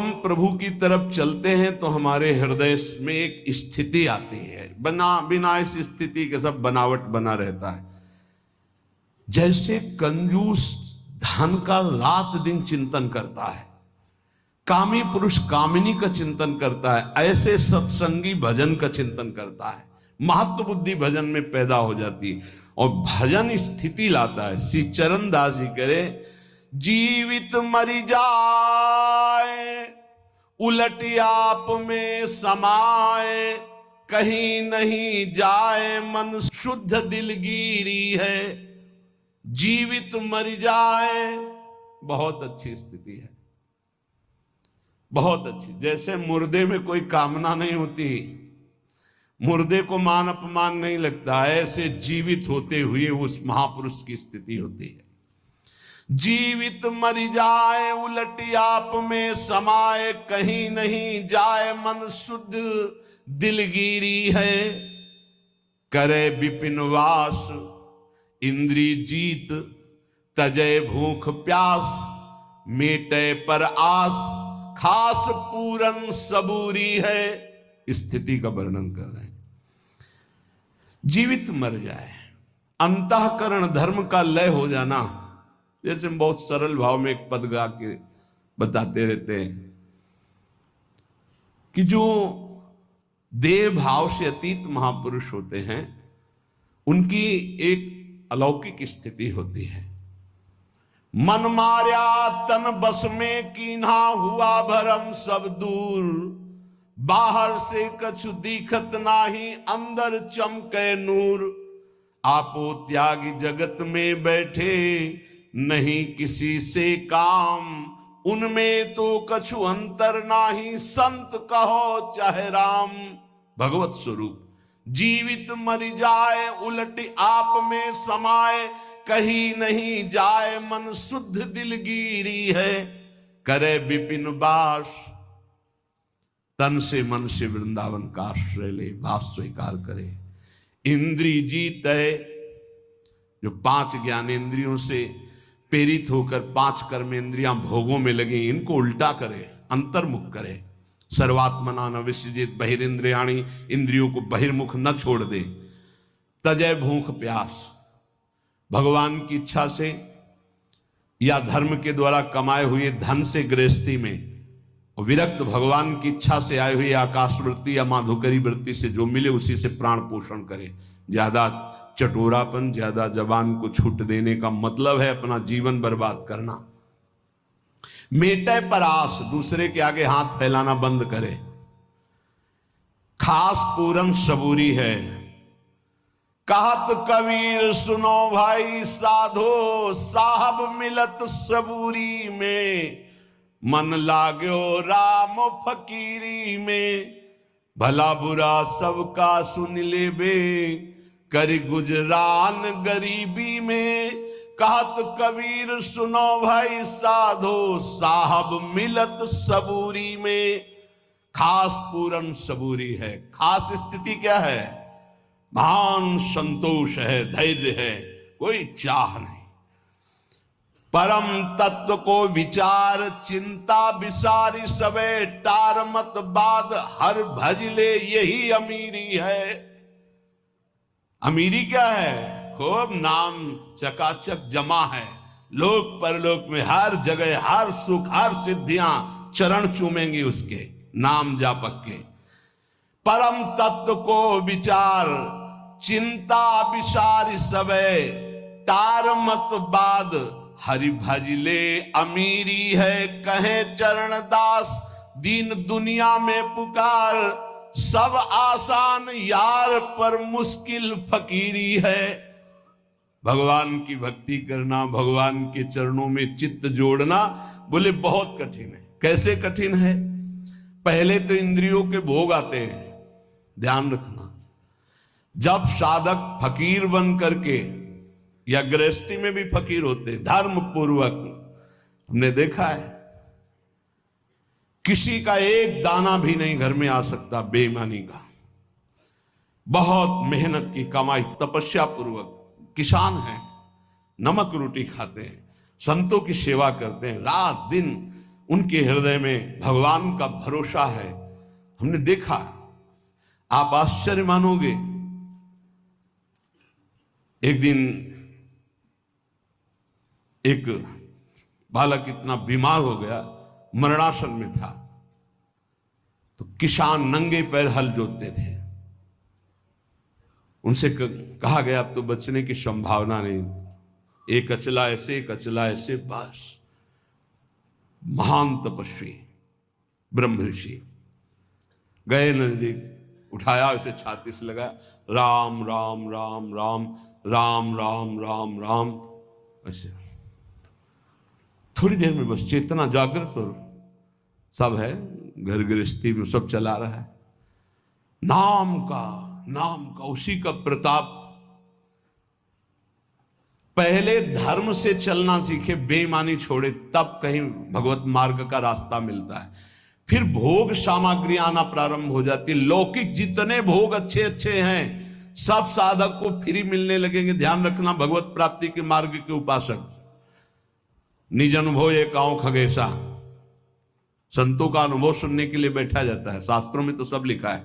हम प्रभु की तरफ चलते हैं तो हमारे हृदय में एक स्थिति आती है, बिना इस स्थिति के सब बनावट बना रहता है। जैसे कंजूस धन का रात दिन चिंतन करता है, कामी पुरुष कामिनी का चिंतन करता है, ऐसे सत्संगी भजन का चिंतन करता है। महत्व बुद्धि भजन में पैदा हो जाती है और भजन स्थिति लाता है। श्री चरणदास जी करे, जीवित मरि जाए उलट आप में समाए, कहीं नहीं जाए मन शुद्ध दिलगिरी है। जीवित मर जाए, बहुत अच्छी स्थिति है, बहुत अच्छी। जैसे मुर्दे में कोई कामना नहीं होती, मुर्दे को मान अपमान नहीं लगता है, ऐसे जीवित होते हुए उस महापुरुष की स्थिति होती है। जीवित मर जाए उलट आप में समाए, कहीं नहीं जाए मन शुद्ध दिलगिरी है। करे विपिन वास इंद्री जीत, तजय भूख प्यास, मेटे पर आस, खास पूरन सबूरी है। स्थिति का वर्णन कर रहे हैं। जीवित मर जाए, अंतःकरण धर्म का लय हो जाना। जैसे हम बहुत सरल भाव में एक पद गा के बताते रहते हैं कि जो देह भाव से अतीत महापुरुष होते हैं, उनकी एक अलौकिक स्थिति होती है। मन मार्या तन बस में कीन्हा, हुआ भरम सब दूर, बाहर से कछु दिखत नाही, अंदर चमके नूर। आपो त्यागी जगत में बैठे, नहीं किसी से काम, उनमें तो कछु अंतर नाही, संत कहो चाहे राम। भगवत स्वरूप। जीवित मर जाए उलट आप में समाए, कहीं नहीं जाए मन शुद्ध दिलगिरी है। करे विपिन वास, तन से मन से वृंदावन का आश्रय ले, वास स्वीकार करे। इंद्री जीत है, जो 5 ज्ञानेंद्रियों से प्रेरित होकर 5 कर्मेंद्रियां भोगों में लगी, इनको उल्टा करे, अंतर्मुख करे। सर्वात्मना न विसृजित बहिरिंद्रियाणि, इंद्रियों को बहिर्मुख न छोड़ दे। तजय भूख प्यास, भगवान की इच्छा से या धर्म के द्वारा कमाए हुए धन से गृहस्थी में, विरक्त भगवान की इच्छा से आए हुए आकाश वृत्ति या माधुकरी वृत्ति से जो मिले उसी से प्राण पोषण करे। ज्यादा चटोरापन, ज्यादा जबान को छूट देने का मतलब है अपना जीवन बर्बाद करना। मेटे पर आस, दूसरे के आगे हाथ फैलाना बंद करे। खास पूरन सबूरी है। कहत कबीर सुनो भाई साधो, साहब मिलत सबूरी में, मन लाग्यो राम फकीरी में। भला बुरा सबका सुन लेबे, कर गुजरान गरीबी में। कहत कबीर सुनो भाई साधो, साहब मिलत सबूरी में। खास पूरन सबूरी है। खास स्थिति क्या है? महान संतोष है, धैर्य है, कोई चाह नहीं। परम तत्व को विचार चिंता विसारी सबे, टार मत बाद हर भजले, यही अमीरी है। अमीरी क्या है? खूब नाम चकाचक जमा है, लोक परलोक में हर जगह हर सुख हर सिद्धियां चरण चूमेंगी उसके नाम जापक के। परम तत्व को विचार चिंता विसार सबे, टार मत बाद हरि भजले अमीरी है। कहे चरण दास दीन दुनिया में पुकार, सब आसान यार पर मुश्किल फकीरी है। भगवान की भक्ति करना, भगवान के चरणों में चित्त जोड़ना, बोले बहुत कठिन है। कैसे कठिन है? पहले तो इंद्रियों के भोग आते हैं, ध्यान रखना। जब साधक फकीर बन करके, या गृहस्थी में भी फकीर होते धर्म पूर्वक, हमने देखा है किसी का एक दाना भी नहीं घर में आ सकता बेईमानी का। बहुत मेहनत की कमाई, तपस्या पूर्वक किसान हैं, नमक रोटी खाते हैं, संतों की सेवा करते हैं, रात दिन उनके हृदय में भगवान का भरोसा है। हमने देखा, आप आश्चर्य मानोगे, एक दिन एक बालक इतना बीमार हो गया, मरणासन में था, तो किसान नंगे पैर हल जोतते थे। उनसे कहा गया अब तो बचने की संभावना नहीं, एक अचला ऐसे एक अचला ऐसे, बस। महान तपस्वी ब्रह्म ऋषि गए नजदीक, उठाया, उसे छाती से लगा, राम राम राम राम राम राम राम राम, ऐसे। थोड़ी देर में बस चेतना जागृत और सब है, घर गृहस्थी में सब चला रहा है, नाम का उसी का प्रताप। पहले धर्म से चलना सीखे, बेईमानी छोड़े, तब कहीं भगवत मार्ग का रास्ता मिलता है। फिर भोग सामग्री आना प्रारंभ हो जाती है। लौकिक जितने भोग अच्छे अच्छे हैं सब साधक को फ्री मिलने लगेंगे। ध्यान रखना, भगवत प्राप्ति के मार्ग के उपासक, निज अनुभव एक आंव खगेशा, संतों का अनुभव सुनने के लिए बैठा जाता है। शास्त्रों में तो सब लिखा है,